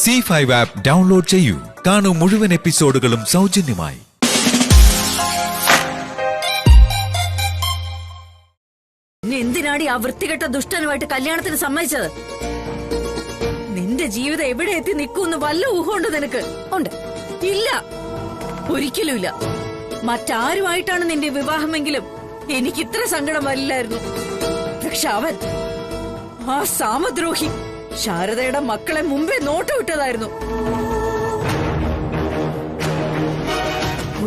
C5 app download ചെയ്യൂ. കാണൂ മുഴുവൻ എപ്പിസോഡുകളും സൗജന്യമായി. എന്തിനാടി ആ വൃത്തികെട്ട ദുഷ്ടനുമായിട്ട് കല്യാണത്തിന് സമ്മതിച്ചത്? നിന്റെ ജീവിതം എവിടെ എത്തി നിൽക്കുമെന്ന് വല്ല ഊഹമുണ്ട് നിനക്ക്? ഉണ്ട്? ഇല്ല, ഒരിക്കലും ഇല്ല. മറ്റാരുമായിട്ടാണ് നിന്റെ വിവാഹമെങ്കിലും എനിക്ക് ഇത്ര സങ്കടം വരില്ലായിരുന്നു. പക്ഷെ അവൻ, ആ സാമദ്രോഹി, ശാരദയുടെ മക്കളെ മുമ്പേ നോട്ടുവിട്ടതായിരുന്നു.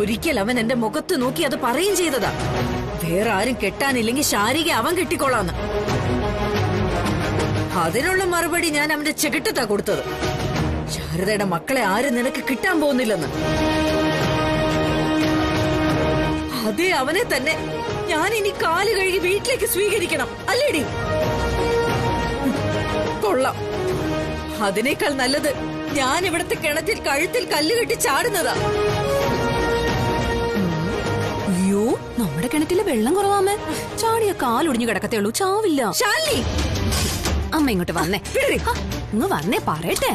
ഒരിക്കൽ അവൻ എന്റെ മുഖത്ത് നോക്കി അത് പറയും ചെയ്തതാ, വേറെ ആരും കെട്ടാനില്ലെങ്കിൽ ശാരിക അവൻ കെട്ടിക്കൊള്ളാന്ന്. അതിനുള്ള മറുപടി ഞാൻ അവന്റെ ചെകിട്ടത്താ കൊടുത്തത്. ശാരദയുടെ മക്കളെ ആരും നിനക്ക് കിട്ടാൻ പോകുന്നില്ലെന്ന്. അതേ അവനെ തന്നെ ഞാൻ ഇനി കാല് കഴുകി വീട്ടിലേക്ക് സ്വീകരിക്കണം, അല്ലേടി? കൊള്ളാം. അതിനേക്കാൾ നല്ലത് ഞാൻ ഇവിടത്തെ കിണറ്റിൽ കഴുത്തിൽ കല്ലുകെട്ടി ചാടുന്നതാ. അയ്യോ, നമ്മുടെ കിണറ്റില് വെള്ളം കുറവാമേ. ചാടിയ കാലൊടിഞ്ഞു കിടക്കത്തേ ഉള്ളൂ, ചാവില്ല. ശാലിനി, അമ്മ ഇങ്ങോട്ട് വന്നേ. ഇങ്ങ് വന്നേ, പറയട്ടെ.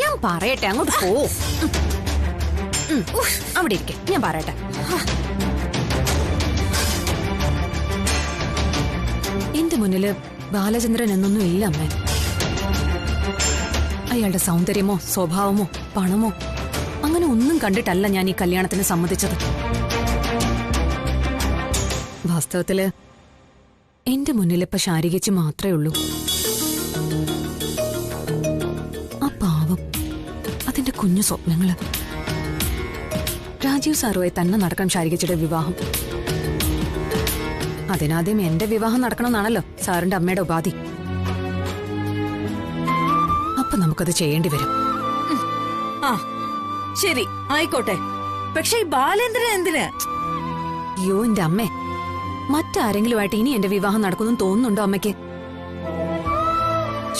ഞാൻ പറയട്ടെ, അങ്ങോട്ട് പോ. അവിടെ ഇരിക്കെ, ഞാൻ പറയട്ടെ. എന്റെ മുന്നില് ബാലചന്ദ്രൻ എന്നൊന്നും ഇല്ല അമ്മേ. അയാളുടെ സൗന്ദര്യമോ സ്വഭാവമോ പണമോ അങ്ങനെ ഒന്നും കണ്ടിട്ടല്ല ഞാൻ ഈ കല്യാണത്തിന് സമ്മതിച്ചത്. വാസ്തവത്തില് എന്റെ മുന്നിൽ ഇപ്പൊ ശാരികച്ച് മാത്രമേ ഉള്ളൂ. ആ പാവം, അതിന്റെ കുഞ്ഞു സ്വപ്നങ്ങള്. രാജീവ് സാറുമായി തന്നെ നടക്കണം ശാരികച്ചിയുടെ വിവാഹം. അതിനാദ്യം എന്റെ വിവാഹം നടക്കണമെന്നാണല്ലോ സാറിന്റെ അമ്മയുടെ ഉപാധി. അപ്പൊ നമുക്കത് ചെയ്യേണ്ടി വരും. ആ ശരി, ആയിക്കോട്ടെ. പക്ഷെ ഈ ബാലേന്ദ്രൻ എന്തിന്? അയ്യോ എന്റെ അമ്മേ, മറ്റാരെങ്കിലുമായിട്ട് ഇനി എന്റെ വിവാഹം നടക്കുന്നു തോന്നുന്നുണ്ടോ അമ്മയ്ക്ക്?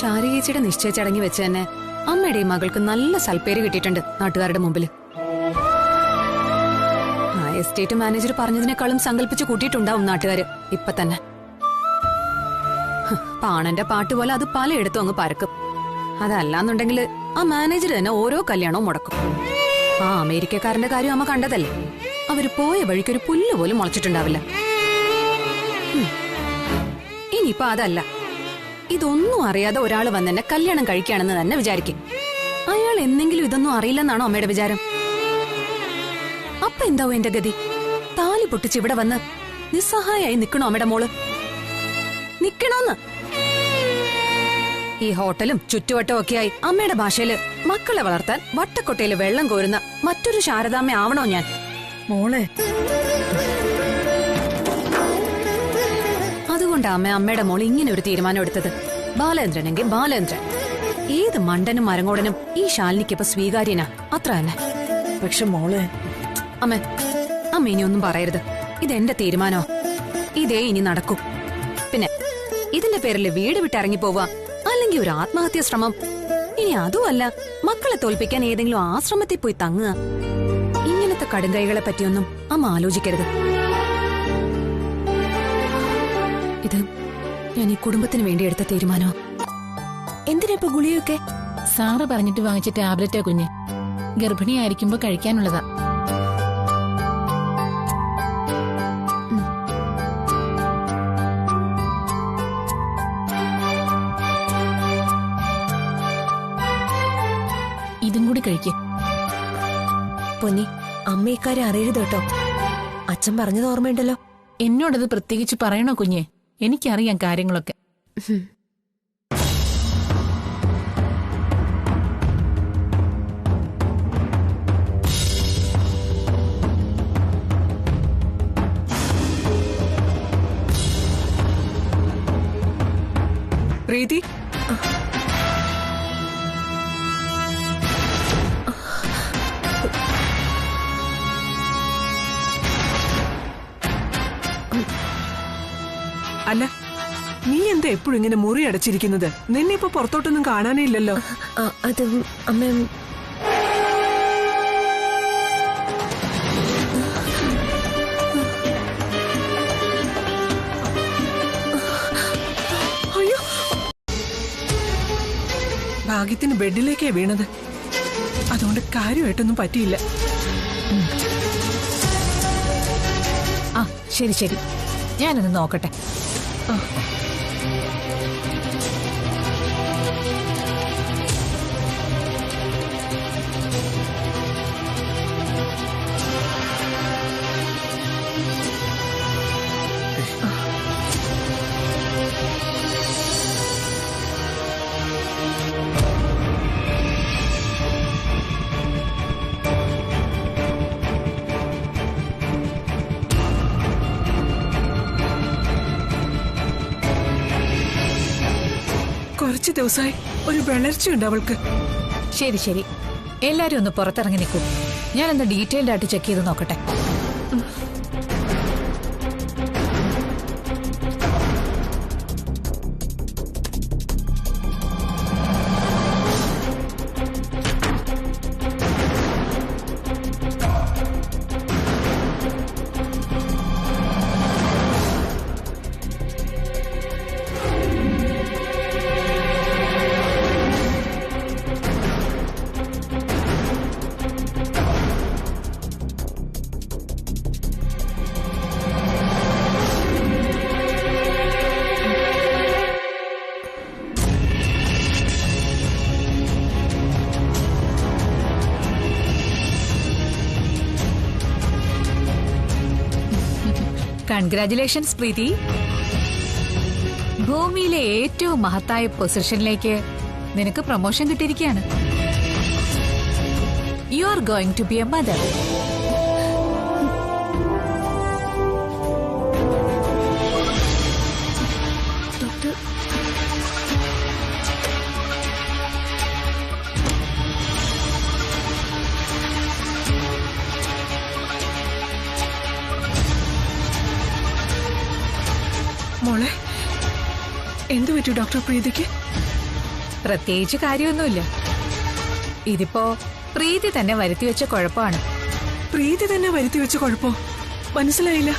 ശാരികേച്ചിയുടെ നിശ്ചയ ചടങ്ങി വെച്ച് തന്നെ അമ്മയുടെ മകൾക്ക് നല്ല സൽപ്പേര് കിട്ടിയിട്ടുണ്ട് നാട്ടുകാരുടെ മുമ്പില്. ആ എസ്റ്റേറ്റ് മാനേജർ പറഞ്ഞതിനേക്കാളും സങ്കല്പിച്ച് കൂട്ടിയിട്ടുണ്ടാവും നാട്ടുകാര് ഇപ്പൊ തന്നെ. പാണന്റെ പാട്ട് പോലെ അത് പലയിടത്തും അങ്ങ് പരക്കും. അതല്ലാന്നുണ്ടെങ്കിൽ ആ മാനേജർ തന്നെ ഓരോ കല്യാണവും മുടക്കും. ആ അമേരിക്കക്കാരന്റെ കാര്യം അമ്മ കണ്ടതല്ലേ, അവര് പോയ വഴിക്കൊരു പുല്ല് പോലും മുളച്ചിട്ടുണ്ടാവില്ല. ഇനിയിപ്പൊ അതല്ല, ഇതൊന്നും അറിയാതെ ഒരാൾ വന്നെന്നെ കല്യാണം കഴിക്കുകയാണെന്ന് തന്നെ വിചാരിക്കും. അയാൾ എന്തെങ്കിലും ഇതൊന്നും അറിയില്ലെന്നാണോ അമ്മയുടെ വിചാരം? അപ്പൊ എന്താവും എന്റെ ഗതി? താലി പൊട്ടിച്ച് ഇവിടെ വന്ന് നിസ്സഹായായി നിക്കണോ അമ്മയുടെ മോള്? നിക്കണോന്ന്? ഈ ഹോട്ടലും ചുറ്റുവട്ടവും ഒക്കെയായി അമ്മയുടെ ഭാഷയില് മക്കളെ വളർത്താൻ വട്ടക്കൊട്ടയില് വെള്ളം കോരുന്ന മറ്റൊരു ശാരദാമ്മ ആവണോ ഞാൻ? മോളെ, അതുകൊണ്ടാ അമ്മയുടെ മോൾ ഇങ്ങനെ ഒരു തീരുമാനം എടുത്തത്. ബാലേന്ദ്രനെങ്കിൽ ബാലേന്ദ്രൻ, ഏത് മണ്ടനും മരങ്ങോടനും ഈ ശാലിനിക്ക് ഇപ്പൊ സ്വീകാര്യനാ, അത്ര തന്നെ. പക്ഷെ മോളെ, അമ്മ ഇനി ഒന്നും പറയരുത്. ഇതെന്റെ തീരുമാനോ, ഇതേ ഇനി നടക്കൂ. പിന്നെ ഇതിന്റെ പേരിൽ വീട് വിട്ടിറങ്ങി പോവാ, അല്ലെങ്കിൽ ഒരു ആത്മഹത്യാ ശ്രമം, ഇനി അതുമല്ല മക്കളെ തോൽപ്പിക്കാൻ ഏതെങ്കിലും ആശ്രമത്തിൽ പോയി തങ്ങുക, ഇങ്ങനത്തെ കടുങ്കൈകളെ പറ്റിയൊന്നും അമ്മ ആലോചിക്കരുത്. ഇത് ഞാൻ ഈ കുടുംബത്തിന് വേണ്ടി എടുത്ത തീരുമാനോ. എന്തിനാ ഇപ്പൊ ഗുളിയൊക്കെ? സാറ് പറഞ്ഞിട്ട് വാങ്ങിച്ച ടാബ്ലറ്റാ കുഞ്ഞ്, ഗർഭിണിയായിരിക്കുമ്പോ കഴിക്കാനുള്ളതാ. ഇതും കൂടി കഴിക്കേ. പൊന്നി, അമ്മ ഇക്കാര്യം അറിയരുത് കേട്ടോ. അച്ഛൻ പറഞ്ഞത് ഓർമ്മയുണ്ടല്ലോ. എന്നോടത് പ്രത്യേകിച്ച് പറയണോ കുഞ്ഞെ? എനിക്കറിയാം കാര്യങ്ങളൊക്കെ. പ്രീതി, അല്ല നീ എന്താ എപ്പോഴും ഇങ്ങനെ മുറി അടച്ചിരിക്കുന്നത്? നിന്നെ ഇപ്പൊ പുറത്തോട്ടൊന്നും കാണാനേ ഇല്ലല്ലോ. അത് അമ്മ, ഭാഗ്യത്തിന് ബെഡിലേക്കാ വീണത്. അതുകൊണ്ട് കാര്യമായിട്ടൊന്നും പറ്റിയില്ല. ആ ശരി ശരി, ഞാനൊന്ന് നോക്കട്ടെ. കുറച്ച് ദിവസമായി ഒരു വളർച്ചയുണ്ട് അവൾക്ക്. ശരി ശരി, എല്ലാരും ഒന്ന് പുറത്തിറങ്ങി നിൽക്കൂ. ഞാനൊന്ന് ഡീറ്റെയിൽഡ് ആയിട്ട് ചെക്ക് ചെയ്ത് നോക്കട്ടെ. കൺഗ്രാറ്റുലേഷൻസ് പ്രീതി. ഭൂമിയിലെ ഏറ്റവും മഹത്തായ പൊസിഷനിലേക്ക് നിനക്ക് പ്രൊമോഷൻ കിട്ടിയിരിക്കുകയാണ്. You are going to be a mother. മോളെ, എന്തു പറ്റി ഡോക്ടർ പ്രീതിക്ക്? പ്രത്യേകിച്ച് കാര്യമൊന്നുമില്ല. ഇതിപ്പോ പ്രീതി തന്നെ വരുത്തി വെച്ച കുഴപ്പമാണ്. പ്രീതി തന്നെ വരുത്തി വെച്ച കുഴപ്പോ? മനസ്സിലായില്ല.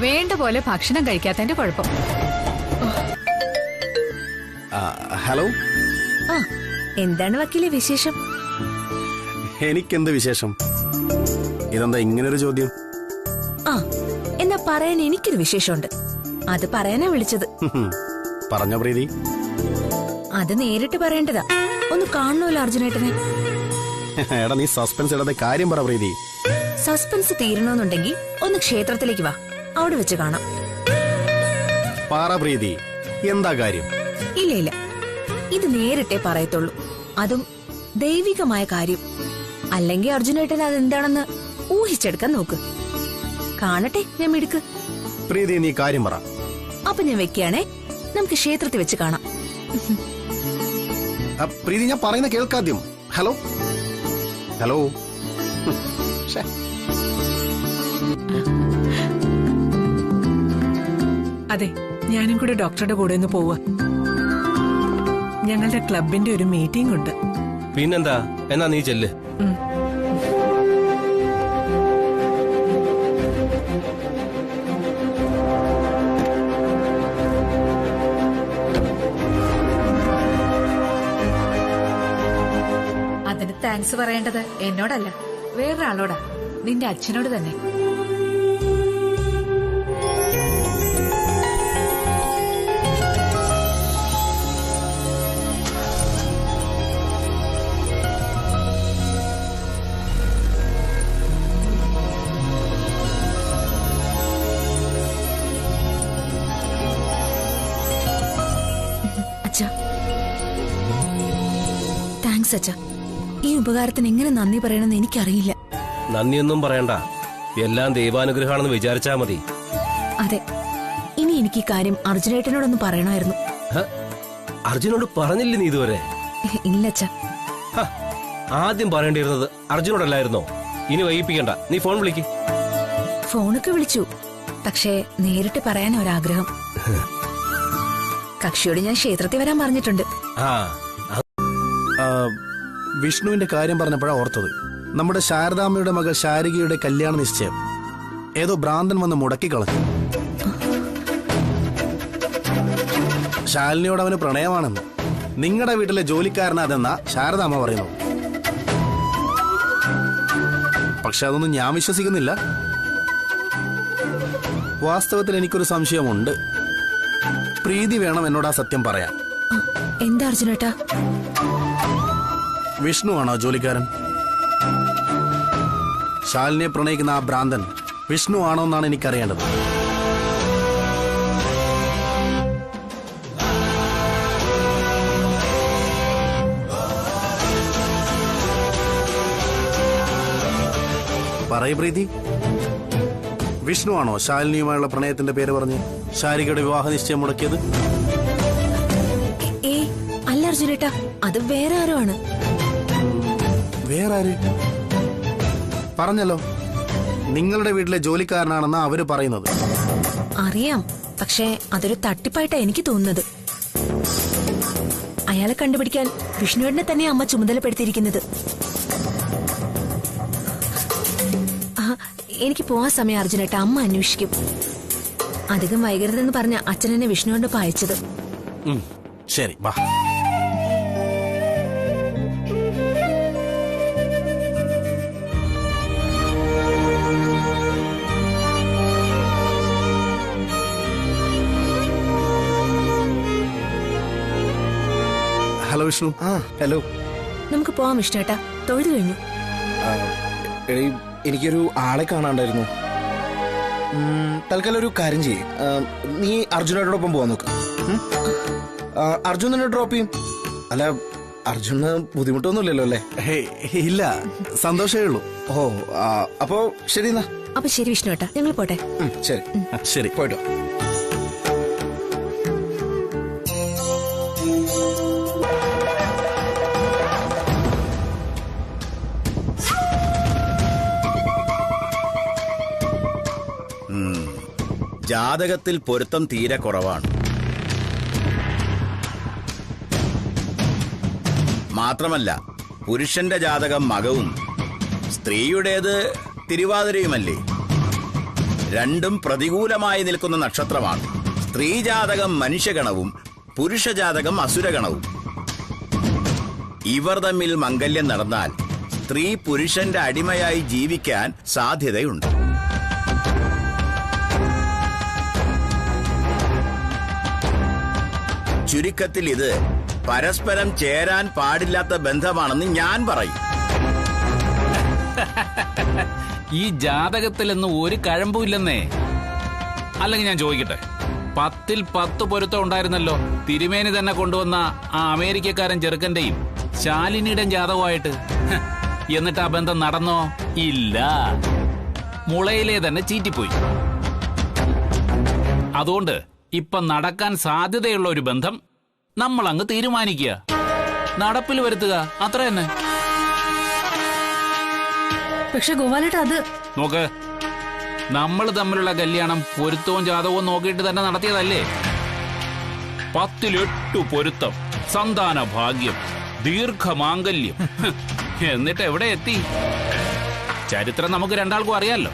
വേണ്ട പോലെ ഭക്ഷണം കഴിക്കാത്തതിന്റെ കുഴപ്പം. ഹലോ. ആ, എന്താണ് വക്കീലെ വിശേഷം? എനിക്കെന്ത് വിശേഷം? ഇതെന്താ ഇങ്ങനൊരു ചോദ്യം? ആ, എന്നാ പറയാൻ എനിക്കൊരു വിശേഷമുണ്ട്. അത് പറയാനാ വിളിച്ചത്. പറഞ്ഞോ പ്രീതി. അത് നേരിട്ട് പറയേണ്ടതാ. ഒന്ന് കാണണമല്ലോ അർജുനേട്ടനെ. എടാ, നീ സസ്പെൻസ് ഇടാതെ കാര്യം പറ പ്രീതി. സസ്പെൻസ് തീരണമെന്നുണ്ടെങ്കിൽ ഒന്ന് ക്ഷേത്രത്തിലേക്ക് വാ, അവിടെ വെച്ച് കാണാം. പറ പ്രീതി, എന്താ കാര്യം? ഇല്ല ഇല്ല, ഇത് നേരിട്ടേ പറയത്തുള്ളൂ. അതും ദൈവികമായ കാര്യം. അല്ലെങ്കിൽ അർജുനേട്ടൻ അതെന്താണെന്ന് ഊഹിച്ചെടുക്കാൻ നോക്ക്. കാണട്ടെ, ഞാൻ മിടുക്ക്. പ്രീതി, നീ കാര്യം പറ. അപ്പൊ ഞാൻ വെക്കുകയാണേ, നമുക്ക് ക്ഷേത്രത്തിൽ വെച്ച് കാണാം. പ്രീതി, ഞാൻ പറയുന്ന കേൾക്കാദ്യം. Hello hello. അതെ, ഞാനും കൂടെ ഡോക്ടറുടെ കൂടെ ഒന്ന് പോവാ. ഞങ്ങളുടെ ക്ലബിന്റെ ഒരു മീറ്റിംഗ് ഉണ്ട്. പിന്നെന്താ, എന്നാ നീ ചെല്ല്. അതിന് താങ്ക്സ് പറയേണ്ടത് എന്നോടല്ല, വേറൊരാളോടാ, നിന്റെ അച്ഛനോട് തന്നെ. അച്ഛാ, താങ്ക്സ് അച്ഛാ. ഈ ഉപകാരത്തിന് എങ്ങനെ നന്ദി പറയണമെന്ന് എനിക്കറിയില്ല. നന്ദിയൊന്നും പറയണ്ട, എല്ലാം ദൈവാനുഗ്രഹമാണെന്ന് വിചാരിച്ചാ മതി. അതെ, ഇനി എനിക്ക് ഈ കാര്യം അർജുനേട്ടനോടൊന്ന് പറയണമായിരുന്നു. അർജുനോട് പറഞ്ഞില്ലേ നീ ഇതുവരെ? ഇല്ലച്ചാ. ആദ്യം പറയേണ്ടിയിരുന്നത് അർജുനോടല്ലായിരുന്നോ? ഇനി വൈകിപ്പിക്കണ്ട, നീ ഫോൺ വിളിക്ക്. ഫോണൊക്കെ വിളിച്ചു, പക്ഷേ നേരിട്ട് പറയാൻ ഒരാഗ്രഹം. കക്ഷിയോട് ഞാൻ ക്ഷേത്രത്തിൽ വരാൻ പറഞ്ഞിട്ടുണ്ട്. വിഷ്ണുവിന്റെ കാര്യം പറഞ്ഞപ്പോഴാ ഓർത്തത്. നമ്മുടെ ശാരദാമ്മയുടെ മകൾ ശാരികയുടെ കല്യാണ നിശ്ചയം ഏതോ ഭ്രാന്തൻ വന്ന് മുടക്കിക്കളഞ്ഞു. ശാലിനിയോട് അവന് പ്രണയമാണെന്ന്. നിങ്ങളുടെ വീട്ടിലെ ജോലിക്കാരനാതെന്നാ ശാരദാമ്മ പറയുന്നു. പക്ഷെ അതൊന്നും ഞാൻ വിശ്വസിക്കുന്നില്ല. വാസ്തവത്തിൽ എനിക്കൊരു സംശയമുണ്ട്. പ്രീതി വേണം എന്നോട് ആ സത്യം പറയാൻ. എന്താ അർജുനേട്ടാ? വിഷ്ണു ആണോ ജോലിക്കാരൻ? ശാലിനിയെ പ്രണയിക്കുന്ന ആ ഭ്രാന്തൻ വിഷ്ണു ആണോ എന്നാണ് എനിക്കറിയേണ്ടത്. പറയ് പ്രീതി, വിഷ്ണു ആണോ ശാലിനിയുമായുള്ള പ്രണയത്തിന്റെ പേര് പറഞ്ഞ് ശാരികയുടെ വിവാഹ നിശ്ചയം മുടക്കിയത്? അല്ല അർജുനേട്ടാ, അത് വേറെ ആരോ ആണ്. വേറെ ആര്? പറഞ്ഞല്ലോ, നിങ്ങളുടെ വീട്ടിലെ ജോലിക്കാരനാണെന്നാ അവര് പറയുന്നത്. അറിയാം, പക്ഷേ അതൊരു തട്ടിപ്പായിട്ടാ എനിക്ക് തോന്നുന്നത്. അയാളെ കണ്ടുപിടിക്കാൻ വിഷ്ണുവിനെ തന്നെ അമ്മ ചുമതലപ്പെടുത്തിയിരിക്കുന്നത്. എനിക്ക് പോവാൻ സമയം അർജുനേട്ടാ, അമ്മ അന്വേഷിക്കും. അധികം വൈകരുതെന്ന് പറഞ്ഞ അച്ഛനെന്നെ വിഷ്ണുവിനോടൊപ്പം അയച്ചത്. ശരി, വാ. ഹലോ വിഷ്ണു. ഹലോ. നമുക്ക് പോവാം വിഷ്ണുവേട്ടാ, തൊഴുതു കഴിഞ്ഞു. എനിക്കൊരു ആളെ കാണാണ്ടായിരുന്നു. തൽക്കാലം ഒരു കാര്യം ചെയ്യേ, നീ അർജുനോടൊപ്പം പോവാൻ നോക്ക്. അർജുൻ തന്നെ ഡ്രോപ്പ് ചെയ്യും. അല്ല, അർജുന് ബുദ്ധിമുട്ടൊന്നുമില്ലല്ലോ അല്ലേ? ഇല്ല, സന്തോഷമേ ഉള്ളൂ. ഓ, അപ്പോ ശരി എന്നാ. അപ്പൊ ശരി വിഷ്ണുവേട്ടാ, ഞങ്ങൾ പോട്ടെ. ശരി ശരി, പോയിട്ടോ. ജാതകത്തിൽ പൊരുത്തം തീരെ കുറവാണ്. മാത്രമല്ല, പുരുഷന്റെ ജാതകം മകവും സ്ത്രീയുടേത് തിരുവാതിരയുമല്ലേ. രണ്ടും പ്രതികൂലമായി നിൽക്കുന്ന നക്ഷത്രമാണ്. സ്ത്രീ ജാതകം മനുഷ്യഗണവും പുരുഷ ജാതകം അസുരഗണവും. ഇവർ തമ്മിൽ മംഗല്യം നടന്നാൽ സ്ത്രീ പുരുഷന്റെ അടിമയായി ജീവിക്കാൻ സാധ്യതയുണ്ട്. ചുരുക്കത്തിൽ ഇത് പരസ്പരം ചേരാൻ പാടില്ലാത്ത ബന്ധമാണെന്ന് ഞാൻ പറയും. ഈ ജാതകത്തിലൊന്നും ഒരു കഴമ്പുമില്ലെന്നേ. അല്ലെങ്കിൽ ഞാൻ ചോദിക്കട്ടെ, 10ൽ 10 പൊരുത്തം ഉണ്ടായിരുന്നല്ലോ തിരുമേനി തന്നെ കൊണ്ടുവന്ന ആ അമേരിക്കക്കാരൻ ചെറുക്കന്റെയും ശാലിനിയുടെയും ജാതകമായിട്ട്. എന്നിട്ട് ആ ബന്ധം നടന്നോ? ഇല്ല, മുളയിലെ തന്നെ ചീറ്റിപ്പോയി. അതുകൊണ്ട് ഇപ്പൊ നടക്കാൻ സാധ്യതയുള്ള ഒരു ബന്ധം നമ്മൾ അങ്ങ് തീരുമാനിക്കുക, നടപ്പിൽ വരുത്തുക, അത്ര തന്നെ. പക്ഷെ ഗോപാലേട്ട, അത് നോക്ക്, നമ്മൾ തമ്മിലുള്ള കല്യാണം പൊരുത്തവും ജാതകവും നോക്കിയിട്ട് തന്നെ നടത്തിയതല്ലേ. 10ൽ 8 പൊരുത്തം, സന്താന ഭാഗ്യം, ദീർഘമാംഗല്യം. എന്നിട്ട് എവിടെ എത്തി? ചരിത്രം നമുക്ക് രണ്ടാൾക്കും അറിയാലോ.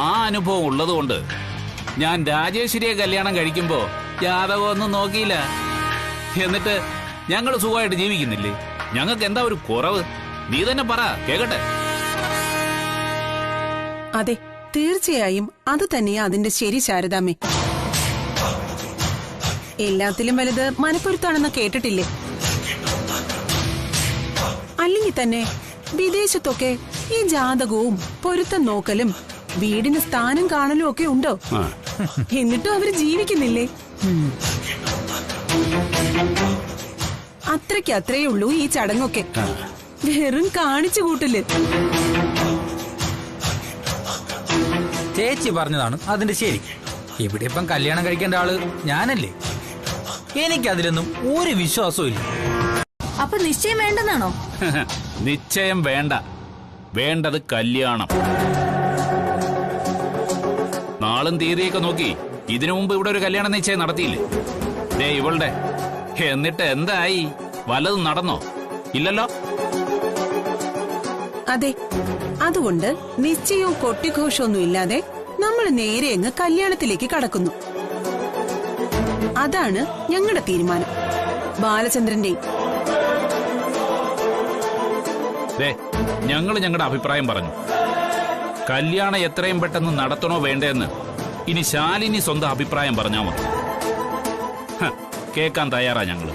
ആ അനുഭവം ഉള്ളതുകൊണ്ട് ഞാൻ രാജേശ്വരിയെ കല്യാണം കഴിക്കുമ്പോ ജാതകമൊന്നും നോക്കിയില്ല. എന്നിട്ട് ഞങ്ങൾ സുഖമായിട്ട് ജീവിക്കുന്നില്ലേ? ഞങ്ങൾക്ക് എന്താ ഒരു കുറവ്? നീ തന്നെ പറ, കേക്കട്ടെ. അതെ, തീർച്ചയായും അത് തന്നെയാ അതിന്റെ ശരി ശാരദാമ്മേ. എല്ലാത്തിലും വലുത് മനപ്പൊരുത്താണെന്ന് കേട്ടിട്ടില്ലേ? അല്ലെങ്കിൽ തന്നെ വിദേശത്തൊക്കെ ഈ ജാതകവും പൊരുത്തം നോക്കലും വീടിന് സ്ഥാനം കാണലും ഒക്കെ ഉണ്ടോ? എന്നിട്ടും അവര് ജീവിക്കുന്നില്ലേ? അത്രയ്ക്കത്രേ ഉള്ളൂ ഈ ചടങ്ങൊക്കെ. വെറും കാണിച്ചു കൂട്ടില്. ചേച്ചി പറഞ്ഞതാണ് അതിന്റെ ശരി. ഇവിടെ ഇപ്പം കല്യാണം കഴിക്കേണ്ട ആള് ഞാനല്ലേ. എനിക്കതിലൊന്നും ഒരു വിശ്വാസവും ഇല്ല. അപ്പൊ നിശ്ചയം വേണ്ടെന്നാണോ? നിശ്ചയം വേണ്ട, വേണ്ടത് കല്യാണം. നാളും തീയതിയൊക്കെ നോക്കി ഇതിനു മുമ്പ് ഇവിടെ ഒരു കല്യാണ നിശ്ചയം നടത്തിയില്ലേ? ദേ ഇവളുടെ. എന്നിട്ട് എന്തായി? വല്ലതും നടന്നോ? ഇല്ലല്ലോ. അതെ, അതുകൊണ്ട് നിശ്ചയവും കൊട്ടിഘോഷമൊന്നും ഇല്ലാതെ നമ്മൾ നേരെ അങ്ങ് കല്യാണത്തിലേക്ക് കടക്കുന്നു. അതാണ് ഞങ്ങളുടെ തീരുമാനം, ബാലചന്ദ്രന്റെയും. ഞങ്ങൾ ഞങ്ങളുടെ അഭിപ്രായം പറഞ്ഞു. കല്യാണം എത്രയും പെട്ടെന്ന് നടത്തണോ വേണ്ടേന്ന് ഇനി ശാലിനി സ്വന്തം അഭിപ്രായം പറഞ്ഞാൽ മതി. കേൾക്കാൻ തയ്യാറാ ഞങ്ങള്.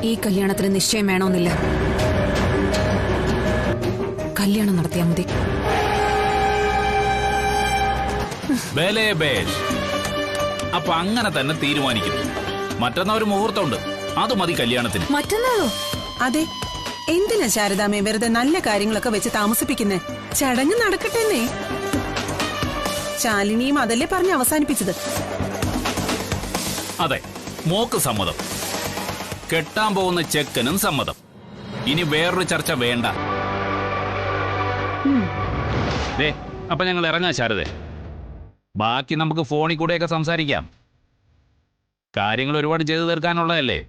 ഈ കല്യാണത്തിന് നിശ്ചയം വേണമെന്നില്ല. കല്യാണം നടത്തിയാൽ മതി. അപ്പൊ അങ്ങനെ തന്നെ തീരുമാനിക്കുന്നു. മറ്റന്നാ ഒരു മുഹൂർത്തമുണ്ട്, അത് മതി കല്യാണത്തിന്. മറ്റന്നാളോ? അതെ. എന്തിനാ ശാരദാമ്മേ വെറുതെ നല്ല കാര്യങ്ങളൊക്കെ വെച്ച് താമസിപ്പിക്കുന്നേ? ചടങ്ങ് നടക്കട്ടെന്നേ. ശാലിനിയും അതല്ലേ പറഞ്ഞ് അവസാനിപ്പിച്ചത്. അതെ, മോക്ക് സമ്മതം, കെട്ടാൻ പോകുന്ന ചെക്കനും സമ്മതം. ഇനി വേറൊരു ചർച്ച വേണ്ട. അപ്പൊ ഞങ്ങൾ ഇറങ്ങാം ശാരദേ. ബാക്കി നമുക്ക് ഫോണിൽ കൂടെയൊക്കെ സംസാരിക്കാം. കാര്യങ്ങൾ ഒരുപാട് ചെയ്തു തീർക്കാനുള്ളതല്ലേ.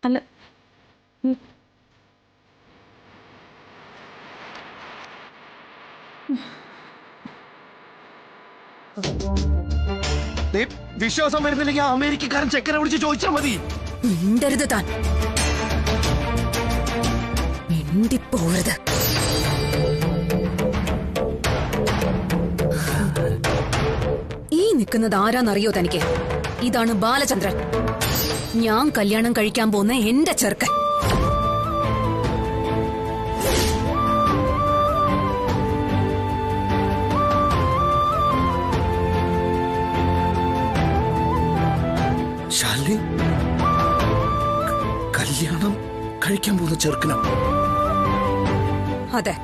അല്ല, വിശ്വാസം വരുന്നില്ലെങ്കിൽ അമേരിക്കക്കാരൻ ചെക്കനെ വിളിച്ച് ചോദിച്ചാൽ മതി. മിണ്ടരുത് താൻ, മിണ്ടിപ്പോരുത്. ഈ നിൽക്കുന്നത് ആരാന്നറിയോ തനിക്ക്? ഇതാണ് ബാലചന്ദ്രൻ, ഞാൻ കല്യാണം കഴിക്കാൻ പോകുന്ന എന്റെ ചെറുക്കൻ. ശാലിനി കല്യാണം കഴിക്കാൻ പോകുന്ന ചെറുക്കനോ? അതെ,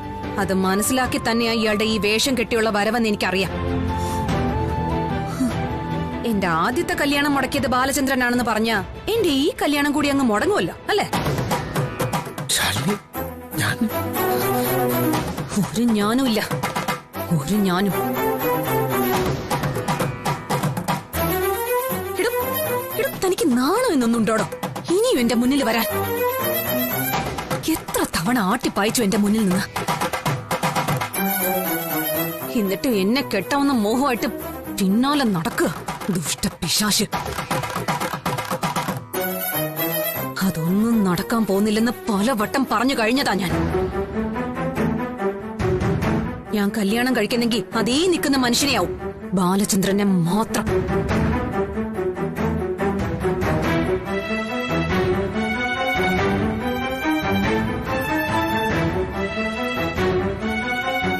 അത് മനസ്സിലാക്കി തന്നെയാ ഇയാളുടെ ഈ വേഷം കെട്ടിയുള്ള വരവെന്ന് എനിക്കറിയാം. എന്റെ ആദ്യത്തെ കല്യാണം മുടക്കിയത് ബാലചന്ദ്രനാണെന്ന് പറഞ്ഞ എന്റെ ഈ കല്യാണം കൂടി അങ്ങ് മുടങ്ങുമല്ലോ, അല്ലേ? ഒരു ഞാനും ഇല്ല, ഒരു ഞാനും. തനിക്ക് നാണോ എന്നൊന്നുണ്ടോടോ ഇനിയും എന്റെ മുന്നിൽ വരാൻ? എത്ര തവണ ആട്ടിപ്പായിച്ചു എന്റെ മുന്നിൽ നിന്ന്. എന്നിട്ട് എന്നെ കെട്ടാവുന്ന മോഹമായിട്ട് പിന്നാലെ നടക്കുക, ദുഷ്ട പിശാശ്. അതൊന്നും നടക്കാൻ പോകുന്നില്ലെന്ന് പലവട്ടം പറഞ്ഞു കഴിഞ്ഞതാ ഞാൻ കല്യാണം കഴിക്കുന്നെങ്കിൽ അതേ നിൽക്കുന്ന മനുഷ്യനെയാവും, ബാലചന്ദ്രനെ മാത്രം.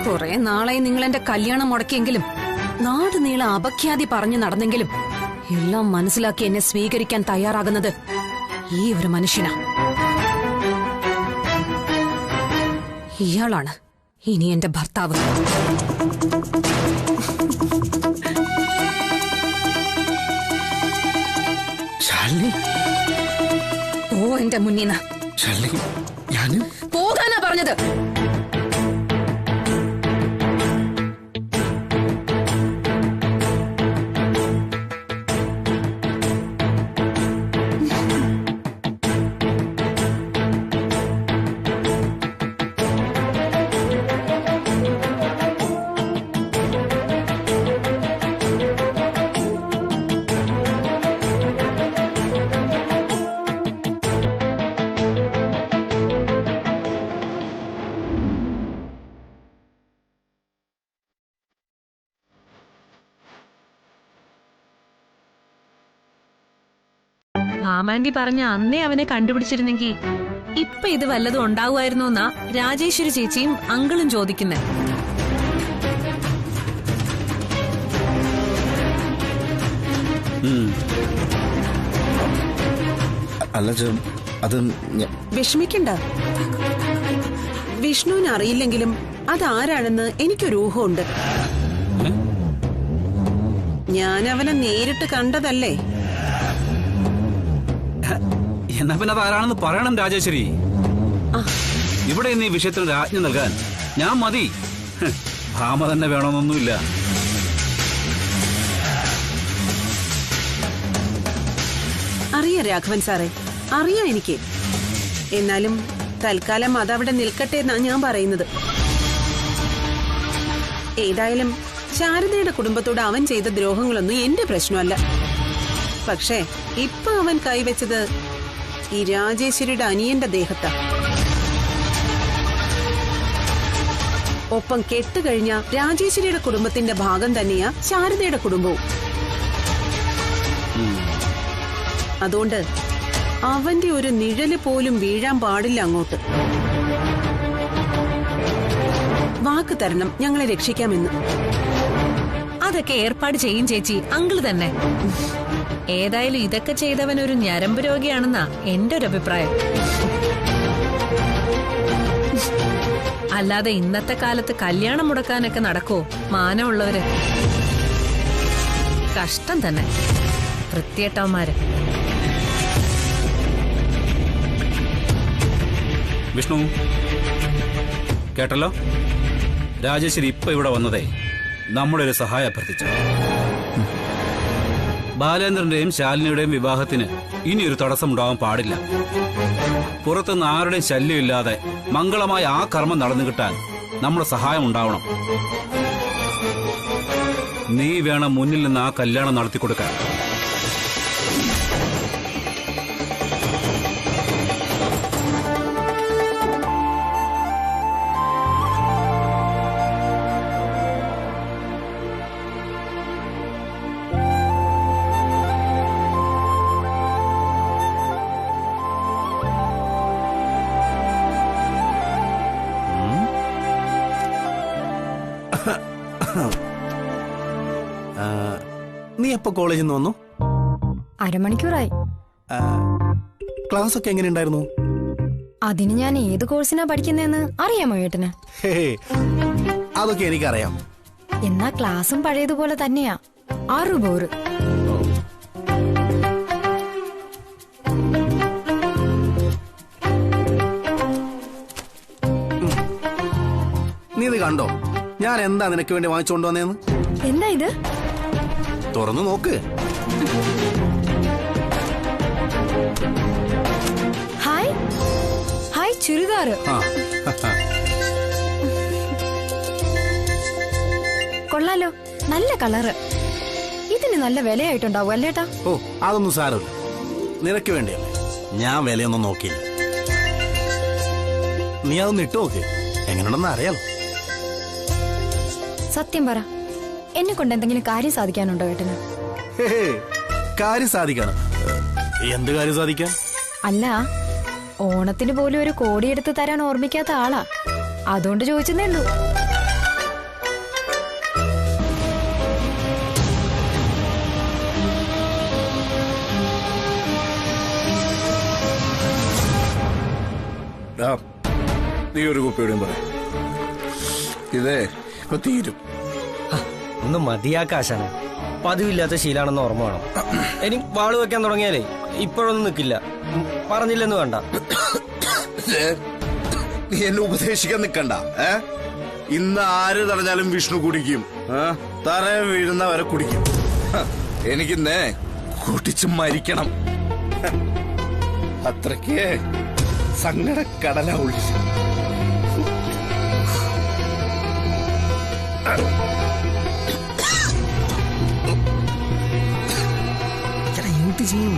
കുറെ നാളായി നിങ്ങൾ എന്റെ കല്യാണം മുടക്കിയെങ്കിലും, നാട് നീളെ അപഖ്യാതി പറഞ്ഞു നടന്നെങ്കിലും, എല്ലാം മനസ്സിലാക്കി എന്നെ സ്വീകരിക്കാൻ തയ്യാറാകുന്നത് ഈ ഒരു മനുഷ്യനാ. ഇയാളാണ് ഇനി എന്റെ ഭർത്താവ്. ഓ എന്റെ മുന്നിന്ന് പോകാനാ പറഞ്ഞത്. മാമാൻഡി പറഞ്ഞ അന്നേ അവനെ കണ്ടുപിടിച്ചിരുന്നെങ്കിൽ ഇപ്പൊ ഇത് വല്ലതും ഉണ്ടാവുമായിരുന്നോ എന്നാ രാജേശ്വരി ചേച്ചിയും അങ്കിളും ചോദിക്കുന്നേ. വിഷമിക്കണ്ട. വിഷ്ണുവിന് അറിയില്ലെങ്കിലും അതാരാണെന്ന് എനിക്കൊരു ഊഹമുണ്ട്. ഞാൻ അവനെ നേരിട്ട് കണ്ടതല്ലേ. എന്നാ പിന്നെ അതാരാണെന്ന് പറയണം രാജേശ്വരി. ഇവിടെ ഈ വിഷയത്തിൽ രാജ്ഞ നൽകാൻ ഞാൻ മതി. ഭാമ തന്നെ വേണമെന്നൊന്നുമില്ല. അറിയാം രാഘവൻ സാറേ, അറിയാം എനിക്ക്. എന്നാലും തൽക്കാലം അതവിടെ നിൽക്കട്ടെ എന്നാ ഞാൻ പറയുന്നത്. ഏതായാലും ശാരദയുടെ കുടുംബത്തോട് അവൻ ചെയ്ത ദ്രോഹങ്ങളൊന്നും എന്റെ പ്രശ്നമല്ല. പക്ഷേ ഇപ്പൊ അവൻ കൈവച്ചത് ഈ രാജേശ്വരിയുടെ അനിയന്റെ ദേഹത്താ. ഒപ്പം കെട്ടുകഴിഞ്ഞ രാജേശ്വരിയുടെ കുടുംബത്തിന്റെ ഭാഗം തന്നെയാ ശാരദയുടെ കുടുംബവും. അതുകൊണ്ട് അവന്റെ ഒരു നിഴല് പോലും വീഴാൻ പാടില്ല അങ്ങോട്ട്. വാക്ക് തരണം ഞങ്ങളെ രക്ഷിക്കാമെന്ന്. അതൊക്കെ ഏർപ്പാട് ചെയ്യും ചേച്ചി, അങ്കിള് തന്നെ. ഏതായാലും ഇതൊക്കെ ചെയ്തവൻ ഒരു ഞരമ്പ് രോഗിയാണെന്നാ എന്റെ ഒരു അഭിപ്രായം. അല്ലാതെ ഇന്നത്തെ കാലത്ത് കല്യാണം മുടക്കാനൊക്കെ നടക്കോ മാനമുള്ളവര്? കഷ്ടം തന്നെ വൃത്തിയേട്ടവന്മാര്. വിഷ്ണു കേട്ടല്ലോ, രാജേശ്വരി ഇപ്പൊ ഇവിടെ വന്നതേ നമ്മുടെ ഒരു സഹായം അഭ്യർത്ഥിച്ചു. ബാലേന്ദ്രന്റെയും ശാലിനിയുടെയും വിവാഹത്തിന് ഇനിയൊരു തടസ്സം ഉണ്ടാവാൻ പാടില്ല. പുറത്തുനിന്ന് ആരുടെയും ശല്യമില്ലാതെ മംഗളമായ ആ കർമ്മം നടന്നു കിട്ടാൻ നമ്മുടെ സഹായം ഉണ്ടാവണം. നീ വേണം മുന്നിൽ നിന്ന് ആ കല്യാണം നടത്തിക്കൊടുക്കാൻ. നീ എപ്പോ കോളേജിൽ നിന്ന് വന്നു? അരമണിക്കൂറായി. ക്ലാസ് ഒക്കെ എങ്ങനെയുണ്ടായിരുന്നു? അതിന് ഞാൻ ഏത് കോഴ്സിനാ പഠിക്കുന്നതെന്ന് അറിയാമോ ഏട്ടന്? അതൊക്കെ എനിക്കറിയാം. എന്നാ ക്ലാസ്സും പഴയതുപോലെ തന്നെയാ. 6 ബോറ്. നീ ഇത് കണ്ടോ? ഞാൻ എന്താ നിനക്ക് വേണ്ടി വാങ്ങിച്ചുകൊണ്ട് വന്നേന്ന്? എന്താ ഇത്? തുറന്നു നോക്ക്. Hi hi, churidar. കൊള്ളാലോ, നല്ല കളറ്. ഇതിന് നല്ല വിലയായിട്ടുണ്ടാവും അല്ലേട്ടാ? ഓ, അതൊന്നും സാരമില്ല. നിനക്ക് വേണ്ടിയല്ലേ, ഞാൻ വിലയൊന്നും നോക്കിയില്ല. നീ അതൊന്ന് ഇട്ട് നോക്ക്, എങ്ങനെയുണ്ടെന്ന് അറിയാലോ. സത്യം പറ, എന്നെ കൊണ്ട് എന്തെങ്കിലും കാര്യം സാധിക്കാനുണ്ടോ ഏട്ടന്? കാര്യം സാധിക്കണം. എന്ത് കാര്യം സാധിക്കാൻ? അല്ല, ഓണത്തിന് പോലും ഒരു കോടി എടുത്ത് തരാൻ ഓർമ്മിക്കാത്ത ആളാ. അതുകൊണ്ട് ചോദിച്ചതേ ഉള്ളൂ. നീ ഒരു കുപ്പിയോടും പറ, ഇതേ ഇപ്പൊ തീരും. ഒന്ന് മതിയാക്കാശാണ്. പതിവില്ലാത്ത ശീലാണെന്ന് ഓർമ്മ വേണം. എനിക്ക് വാള് വെക്കാൻ തുടങ്ങിയാലേ ഇപ്പോഴൊന്നും നിൽക്കില്ല. പറഞ്ഞില്ലെന്ന് വേണ്ട. നീ എന്നെ ഉപദേശിക്കാൻ നിക്കണ്ട. ഇന്ന് ആര് തടഞ്ഞാലും വിഷ്ണു കുടിക്കും. തറ വീഴുന്ന വരെ കുടിക്കും. എനിക്കിന്നേ കുടിച്ച് മരിക്കണം. അത്രയ്ക്ക് സങ്കടക്കടല ഒഴിച്ചു. എന്ത് ചെയ്യും?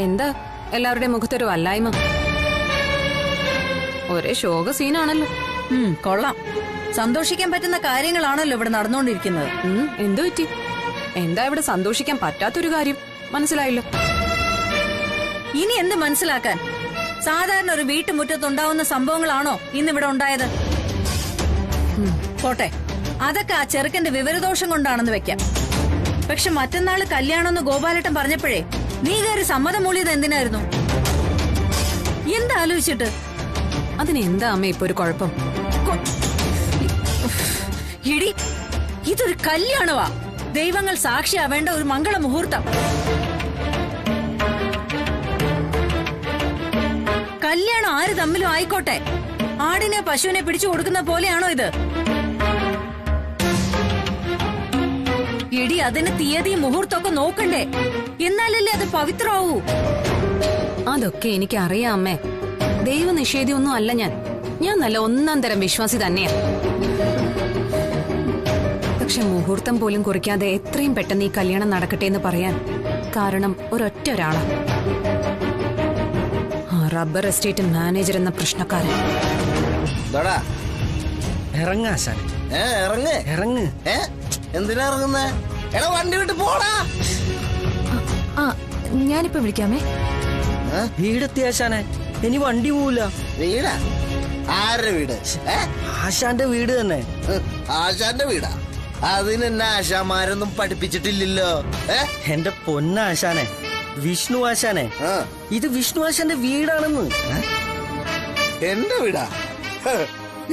എന്താ എല്ലാവരുടെയും മുഖത്തൊരു വല്ലായ്മ? ഒരേ ശോക സീനാണല്ലോ. കൊള്ളാം. സന്തോഷിക്കാൻ പറ്റുന്ന കാര്യങ്ങളാണല്ലോ ഇവിടെ നടന്നുകൊണ്ടിരിക്കുന്നത്. എന്തു പറ്റി? എന്താ ഇവിടെ സന്തോഷിക്കാൻ പറ്റാത്തൊരു കാര്യം? മനസ്സിലായില്ല. ഇനി എന്ത് മനസ്സിലാക്കാൻ? സാധാരണ ഒരു വീട്ടുമുറ്റത്തുണ്ടാവുന്ന സംഭവങ്ങളാണോ ഇന്നിവിടെ ഉണ്ടായത്? പോട്ടെ, അതൊക്കെ ആ ചെറുക്കന്റെ വിവരദോഷം കൊണ്ടാണെന്ന് വെക്കാം. പക്ഷെ മറ്റന്നാള് കല്യാണമെന്ന് ഗോപാലേട്ടൻ പറഞ്ഞപ്പോഴേ നീ കയറി സമ്മതം മൂളിയത് എന്തിനായിരുന്നു? എന്താ ആലോചിച്ചിട്ട്? അതിനെന്താ അമ്മ ഇപ്പൊ ഒരു കുഴപ്പം? ഇടി, ഇതൊരു കല്യാണവാ. ദൈവങ്ങൾ സാക്ഷിയാവേണ്ട ഒരു മംഗള മുഹൂർത്തം. കല്യാണം ആര് തമ്മിലും ആയിക്കോട്ടെ, ആടിനെ പശുവിനെ പിടിച്ചു കൊടുക്കുന്ന പോലെയാണോ ഇത്? എടി, അതിന് തീയതിയും മുഹൂർത്തമൊക്കെ നോക്കണ്ടേ? എന്നാലല്ലേ അത് പവിത്രമാവൂ. അതൊക്കെ എനിക്ക് അറിയാം അമ്മേ. ദൈവനിഷേധിയൊന്നും അല്ല ഞാൻ നല്ല ഒന്നാം തരം വിശ്വാസി തന്നെയാ. പക്ഷെ മുഹൂർത്തം പോലും കുറിക്കാതെ എത്രയും പെട്ടെന്ന് ഈ കല്യാണം നടക്കട്ടെ എന്ന് പറയാൻ കാരണം ഒരൊറ്റ ഒരാളാ. ആ റബ്ബർ എസ്റ്റേറ്റ് മാനേജർ എന്ന പ്രശ്നക്കാരൻ. ഇറങ്ങാശാൻ, ഇറങ്ങ്. എന്തിനാ ഇറങ്ങുന്നേ? എടാ, വണ്ടി വിട്ട് പോടാ. ഞാനിപ്പോ വിളിക്കാമേ. വീടെത്തിയാശാനെ, ഇനി വണ്ടി പോവില്ല. വീടാ? ആരുടെ വീട്? ആശാന്റെ വീട് തന്നെ. ആശാന്റെ വീടാ? അതിനെന്നെ ആശാമാരൊന്നും പഠിപ്പിച്ചിട്ടില്ലല്ലോ. എന്റെ പൊന്നാശാനെ, വിഷ്ണു ആശാനെ, ഇത് വിഷ്ണു ആശാന്റെ വീടാണെന്ന്. എന്റെ വീടാ?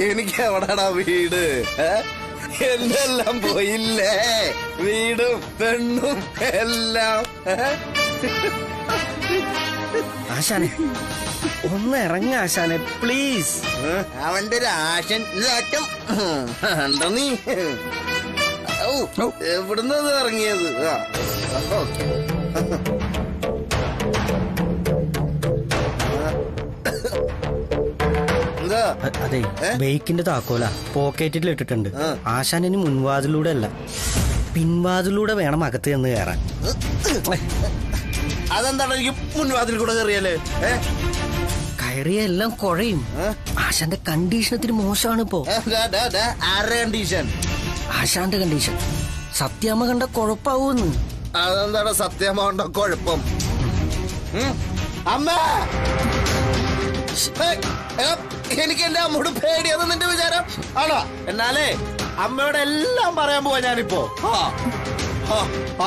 എനിക്ക് എവിടാടാ വീട്? എന്നെല്ലാം പോയില്ലേ, വീടും പെണ്ണും എല്ലാം. ആശാനെ, ഒന്ന് ഇറങ്ങ ആശാനെ, പ്ലീസ്. അവന്റെ ഒരു ആശൻ ഉണ്ടോ നീ? എവിടുന്ന് ഇറങ്ങിയത്? അതെ, ബൈക്കിന്റെ താക്കോല പോക്കറ്റിൽ ഇട്ടിട്ടുണ്ട്. ആശാനിന് മുൻവാതിലൂടെ അല്ല, പിൻവാതിലൂടെ വേണം അകത്ത് ചെന്ന് കയറാൻ. അതെന്താണ് എനിക്ക് മുൻവാതിൽ കൂടെ കയറിയല്ലേ? കയറിയ എല്ലാം കുഴയും. ആശാന്റെ കണ്ടീഷൻ ഇത്തിരി മോശമാണ് ഇപ്പോ. ആരുടെ കണ്ടീഷൻ? ആശാന്റെ കണ്ടീഷൻ. സത്യാമ്മ കണ്ട കുഴപ്പാവൂന്ന്. അതെന്താണ് സത്യാമ്മ കണ്ട കുഴപ്പം? അമ്മ, എനിക്ക് എന്റെ അമ്മയോട് പേടിയെന്ന് നിന്റെ വിചാരം ആണോ? എന്നാലേ അമ്മയോട് എല്ലാം പറയാൻ പോവാ ഞാനിപ്പോ.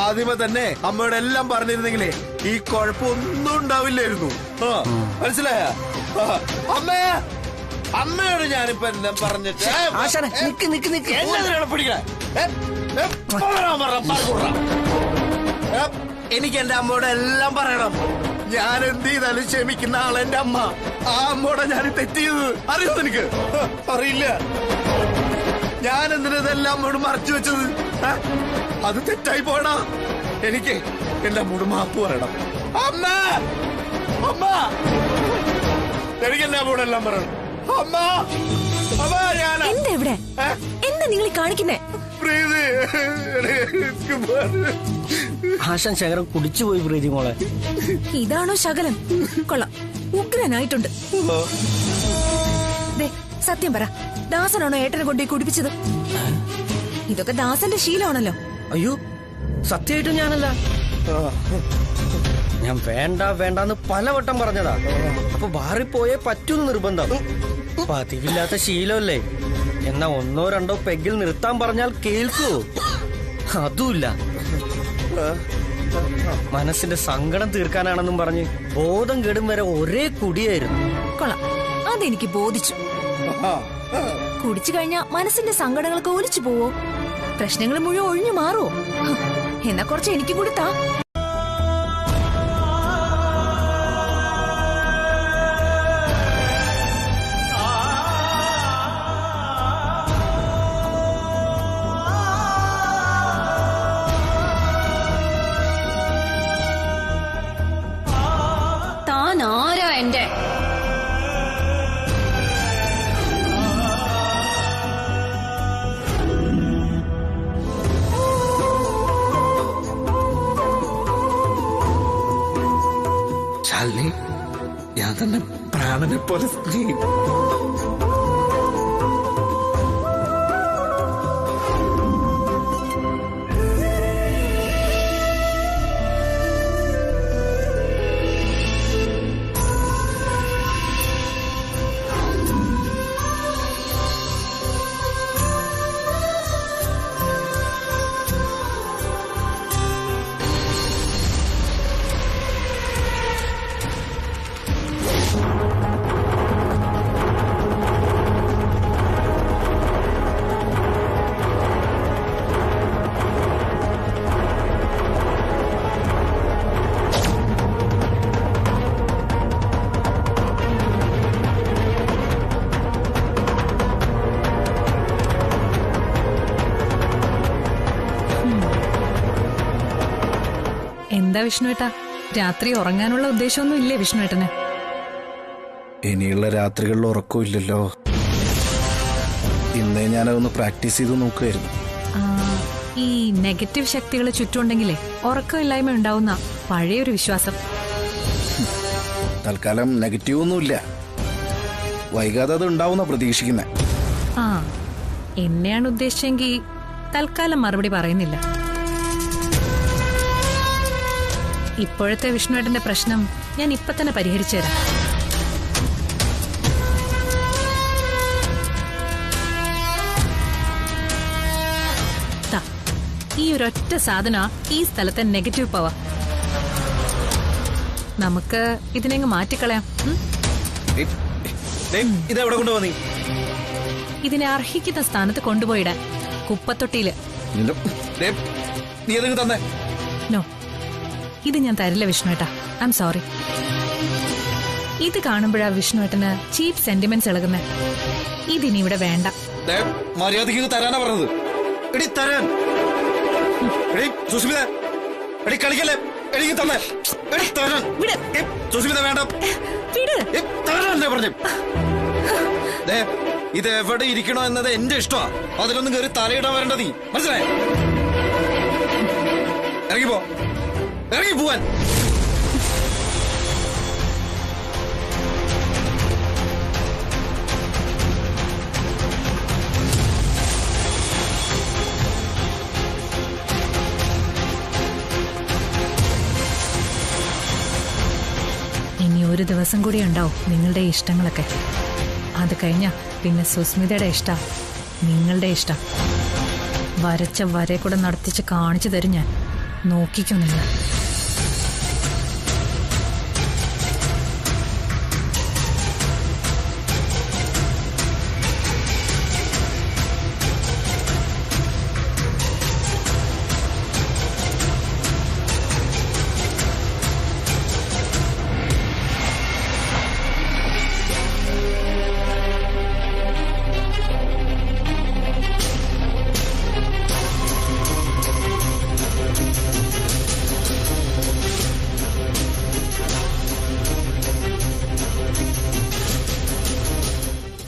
ആദ്യമേ തന്നെ അമ്മയോട് എല്ലാം പറഞ്ഞിരുന്നെങ്കിലേ ഈ കുഴപ്പമൊന്നും ഉണ്ടാവില്ലായിരുന്നു. മനസ്സിലായ? അമ്മേ, അമ്മയോട് ഞാനിപ്പോ എല്ലാം പറഞ്ഞിട്ട് എനിക്ക് എന്റെ അമ്മയോട് എല്ലാം പറയണം. ഞാൻ എന്ത് ചെയ്താലും ക്ഷമിക്കുന്ന ആളെ എന്റെ അമ്മ. ആ അമ്മയോടെ ഞാൻ തെറ്റിയത് അറിയോ നിനക്ക്? അറിയില്ല. ഞാൻ എന്തിനെല്ലാം അമ്മയോട് മറച്ചു വെച്ചത്? അത് തെറ്റായി പോടാ. എനിക്ക് എന്റെ അമ്മയോട് മാപ്പ് പറയണം. അമ്മ, അമ്മ, എനിക്ക് എന്റെ അമ്മയോട് എല്ലാം പറയണം. അമ്മ, അമ്മ, ഞാൻ എന്താ ഇവിടെ? എന്താ നിങ്ങൾ കാണിക്കുന്നേ? ആശാൻ ശകലം കുടിച്ചുപോയി പ്രീതി മോളെ. ഇതാണോ ശകലം? കൊള്ളാം, ഉഗ്രനായിട്ടുണ്ട്. സത്യം പറ, ദാസനാണോ ഏട്ടനെ കൊണ്ടുപോയി കുടിപ്പിച്ചത്? ഇതൊക്കെ ദാസന്റെ ശീലമാണല്ലോ. അയ്യോ, സത്യമായിട്ടും ഞാനല്ല. ഞാൻ വേണ്ട വേണ്ടെന്ന് പലവട്ടം പറഞ്ഞതാ. അപ്പൊ ബാറിൽ പോയേ പറ്റൂന്ന് നിർബന്ധം. പതിവില്ലാത്ത ശീലമല്ലേ. എന്നാ ഒന്നോ രണ്ടോ പെഗിൽ നിർത്താൻ പറഞ്ഞാൽ കേൾക്കൂ? അതുമില്ല. മനസ്സിന്റെ സങ്കടം തീർക്കാനാണെന്നും പറഞ്ഞ് ബോധം കെടും വരെ ഒരേ കുടിയായിരുന്നു. കൊള്ളാം, അതെനിക്ക് ബോധിച്ചു. കുടിച്ചു കഴിഞ്ഞാ മനസ്സിന്റെ സങ്കടങ്ങളൊക്കെ ഒലിച്ചു പോവോ? പ്രശ്നങ്ങൾ മുഴുവൻ ഒഴിഞ്ഞു മാറുമോ? എന്നാ കുറച്ച് എനിക്ക് കൊടുത്താ. താൻ ആരാ എന്റെ? ശാലിനി, ഞാൻ തന്നെ പ്രാണനെ പോലെ എന്താ വിഷ്ണുവേട്ടാ, രാത്രി ഉറങ്ങാനുള്ള ഉദ്ദേശമൊന്നും ഇല്ലേ വിഷ്ണുവേട്ടന്? ഇനിയുള്ള രാത്രികളിൽ ഉറക്കമില്ലല്ലോ. ഇന്നേ ഞാനതൊന്ന് പ്രാക്ടീസ് ചെയ്ത് നോക്കുമായിരുന്നു. ഈ നെഗറ്റീവ് ശക്തികൾ ചുറ്റുമുണ്ടെങ്കിലേ ഉറക്കമില്ലായ്മ ഉണ്ടാവുന്ന പഴയൊരു വിശ്വാസം. തൽക്കാലം നെഗറ്റീവ് ഒന്നുമില്ല, വൈകാതെ അത് ഉണ്ടാവുന്ന പ്രതീക്ഷിക്കുന്നേ. ആ, എന്നെയാണ് ഉദ്ദേശിച്ചെങ്കിൽ തൽക്കാലം മറുപടി പറയുന്നില്ല. ഇപ്പോഴത്തെ വിഷ്ണുവേട്ടന്റെ പ്രശ്നം ഞാൻ ഇപ്പൊ തന്നെ പരിഹരിച്ചു തരാം. ഈ ഒരൊറ്റ സാധന ഈ സ്ഥലത്തെ നെഗറ്റീവ് പവർ. നമുക്ക് ഇതിനെങ്ങ് മാറ്റിക്കളയാം. ഇതെവിടെ കൊണ്ടുപോകുന്നീ? ഇതിനെ അർഹിക്കുന്ന സ്ഥാനത്ത് കൊണ്ടുപോയിടാൻ, കുപ്പത്തൊട്ടിയില്. നോ, ഇത് ഞാൻ തരില്ല വിഷ്ണുവേട്ടാ. I am sorry. ഇത് കാണുമ്പോഴാ വിഷ്ണുവേട്ടന് ചീപ്പ് സെന്റിമെന്റ്സ് ഇളകുന്നേ. ഇതിനി ഇവിടെ വേണ്ട. മര്യാദയ്ക്ക് തരാനാ പറഞ്ഞത്. എടി തരാൻ. എടി സുസ്മിത, എടി കളിക്കല്ലേ, എനിക്ക് തന്നെ. എടി തരാൻ. സുസ്മിത വേണ്ട. തരാനല്ലേ പറഞ്ഞു. ഇത് എവിടെ ഇരിക്കണോ എന്നത് എന്റെ ഇഷ്ടമാ. അതിലൊന്നും കയറി തലയിടാൻ വരേണ്ട നീ, മനസ്സിലായി? ഇറങ്ങിപ്പോ, ഇറങ്ങി പോവാൻ. ഇനി ഒരു ദിവസം കൂടി ഉണ്ടാവും നിങ്ങളുടെ ഇഷ്ടങ്ങളൊക്കെ. അത് കഴിഞ്ഞ പിന്നെ സുസ്മിതയുടെ ഇഷ്ടം, നിങ്ങളുടെ ഇഷ്ടം. വരച്ച വരെ കൂടെ നടത്തിച്ച് കാണിച്ചു തരും ഞാൻ. നോക്കിക്കോ നിങ്ങൾ.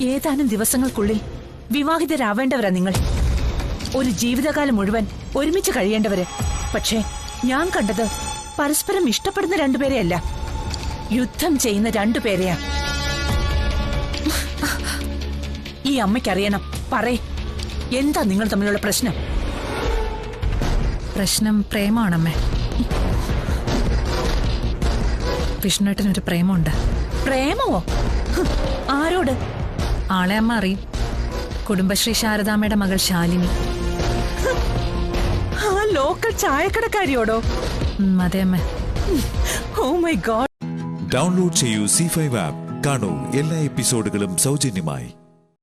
ഏതാനും ദിവസങ്ങൾക്കുള്ളിൽ വിവാഹിതരാവേണ്ടവരാ നിങ്ങൾ. ഒരു ജീവിതകാലം മുഴുവൻ ഒരുമിച്ച് കഴിയേണ്ടവര്. പക്ഷേ ഞാൻ കണ്ടത് പരസ്പരം ഇഷ്ടപ്പെടുന്ന രണ്ടുപേരെയല്ല, യുദ്ധം ചെയ്യുന്ന രണ്ടുപേരെയാ. ഈ അമ്മയ്ക്കറിയണം. പറയ്, എന്താ നിങ്ങൾ തമ്മിലുള്ള പ്രശ്നം? പ്രശ്നം പ്രേമാണമ്മേ. വിഷ്ണുവേട്ടനൊരു പ്രേമമുണ്ട്. പ്രേമമോ? ആരോട്? ആളെ അമ്മ അറിയും. കുടുംബശ്രീ ശാരദാമ്മയുടെ മകൾ ശാലിനി. ആ ലോക്കൽ ചായക്കടക്കാരിയോടോ? അതെ അമ്മ. Oh my God. ഡൗൺലോഡ് ചെയ്യൂ C5 ആപ്പ്. കാണൂ എല്ലാ എപ്പിസോഡുകളും സൗജന്യമായി.